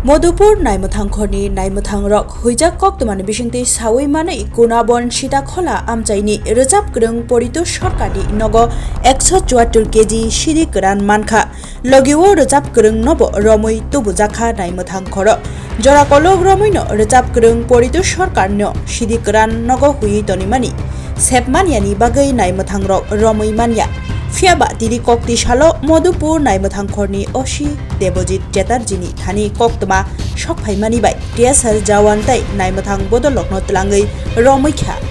मधुपुर नाइमथांखरनि नाइमथां रक हुइजाक कक्तमानि बिसिंति सावै मानै गुनाबन सीताखला आमचाइनि रोजाब गोरों परितु सरकारनि नग 174 केजि सिरि गोरान मानखा लगिओ रोजाब गोरों नब रमै तुबुजाखा नाइमथांखर जराकलग रमैनो रोजाब गोरों परितु सरकारनो सिरि गोरान नग हुइ तनिमानि सेबमानियानि बागै नाइमथां रक रमै मानिया फियाबा तिरि कक्ति सालो मधुपुर नाइमथांखरनि असी देवजित चेटार्जीनि थानि कक्तमा सकफाइमानि बाय टीएसआर जवान तै नाइमथां बदलकनो तलाङै रमैख्या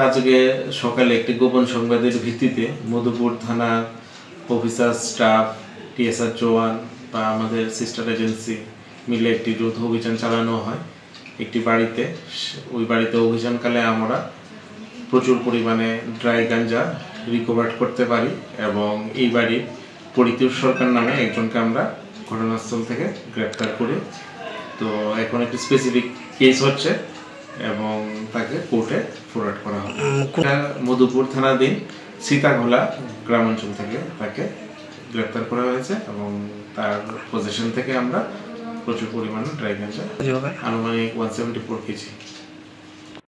আজকে সকালে একটি গোপন সংবাদের ভিত্তিতে মধুপুর থানা অফিসার স্টাফ টিএসআর জওয়ান বা আমাদের সিস্টার এজেন্সি মিলে একটি যৌথ অভিযান চালানো হয় একটি বাড়িতে। ওই বাড়িতে অভিযানকালে আমরা প্রচুর পরিমাণে ড্রাই গাঞ্জা রিকভার করতে পারি এবং এই বাড়ির পরিতোষ সরকার নামে একজনকে আমরা ঘটনাস্থল থেকে গ্রেপ্তার করি। তো এখন একটি স্পেসিফিক কেস হচ্ছে এবং তাকে কোর্টে ফরওয়ার্ড করা হবে। মধুপুর থানাধীন সীতাখোলা গ্রামাঞ্চল থেকে তাকে গ্রেপ্তার করা হয়েছে এবং তার পজিশন থেকে আমরা প্রচুর পরিমাণে ড্রাই গাঁজা আনুমানিক 174 কেজি